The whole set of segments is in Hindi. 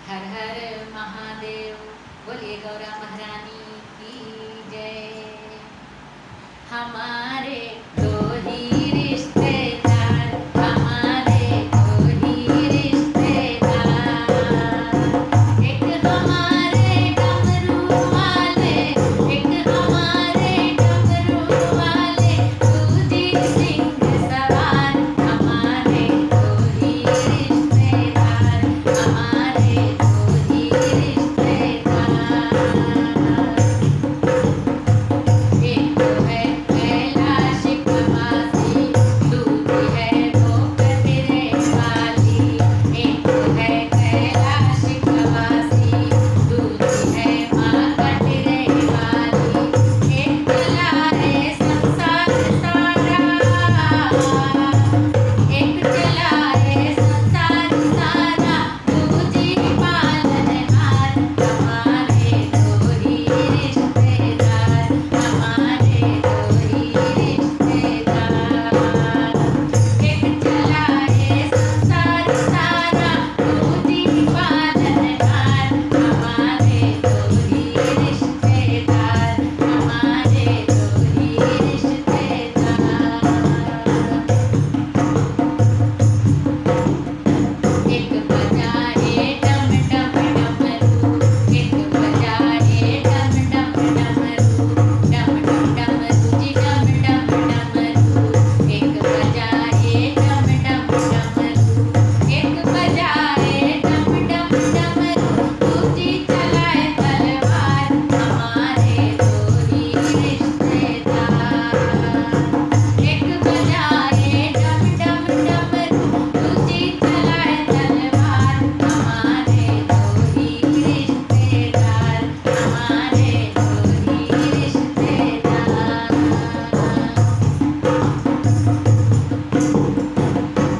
हर हर महादेव। बोलिए गौरा महारानी की जय। हमारे दो ही रिश्तेदार, हमारे दो ही रिश्तेदार, एक हमारे डमरू वाले, एक हमारे डमरू वाले, दूजी सिंह सवार। हमारे दो ही रिश्तेदार, हमारे दो ही रिश्तेदार। एक तो है कैलाश कवासी, दूसरी है वो कटरे वाली। एक तो है कैलाश कवासी, दूसरी है माँ कटरे वाली। एक चला है संसार सारा, एक चला है संसार सारा, दूजी पालनहार। हमारे दो ही रिश्तेदार, हमारे दो ही रिश्तेदार। एक चला है संसार सारा, दूजी पालनहार। हमारे दो ही रिश्तेदार, हमारे दो ही रिश्तेदार। एक बजाए डम डम डमरू, एक बजाए डम डम डमरू, डम डम डमरू जी डम डम डमरू। एक बजाए डम डम डमरू, एक बजाए डम डम डमरू, दूजी चलाए तलवार। हमारे दो ही रिश्तेदार, एक बजाए डम डम डमरू, दूजी चलाए तलवार। हमारे दो ही रिश्तेदार, हमारे दो ही रिश्तेदार।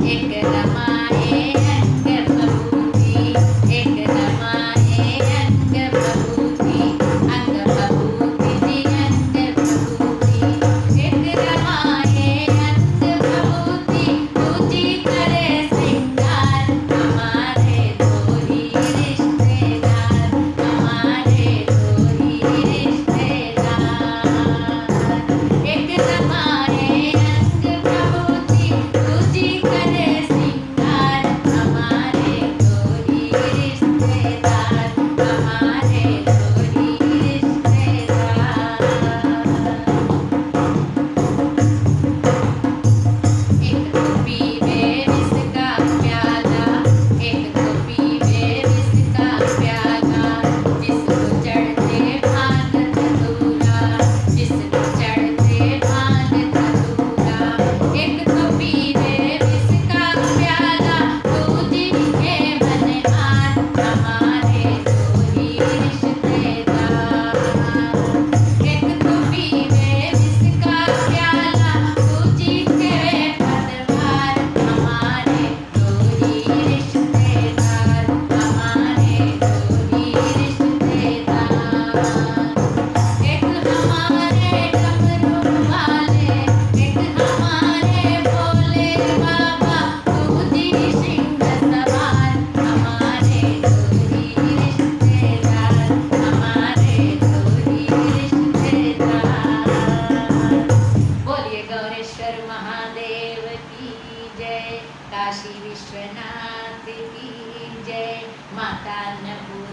एक रमाए अंग बभूति, एक रमाए अंग बभूति, अंग बभूति जी अंग बभूति। एक रमाए अंग बभूति, दूजी करे श्रृंगार। हमारे दो ही रिश्तेदार, हमारे दो ही रिश्तेदार। एक रमाए अंग बभूति, दूजी करे श्रृंगार। हमारे दो ही रिश्तेदार, हमारे दो ही रिश्तेदार। एक तो पीवे विष का प्याला, एक तो पीवे विष का प्याला, जिसको चढ़ते भांग धतूरा, जिसको चढ़ते भांग धतूरा। एक तो पीवे विष का प्याला, दूजी के मनहार। हमारे दो ही रिश्तेदार, एक तो पीवे विष का प्याला, दूजी के पतवार। हमारे दो ही रिश्तेदार, हमारे दो ही रिश्तेदार। एक हमारे डमरू वाले, एक हमारे भोले बाबा, दूजी सिंह सवार। हमारे दो ही रिश्तेदार, हमारे दो ही रिश्तेदार। बोलिए गौरेश्वर महादेव की जय, काशी विश्वनाथ की जय, माता अन्नपूर्णा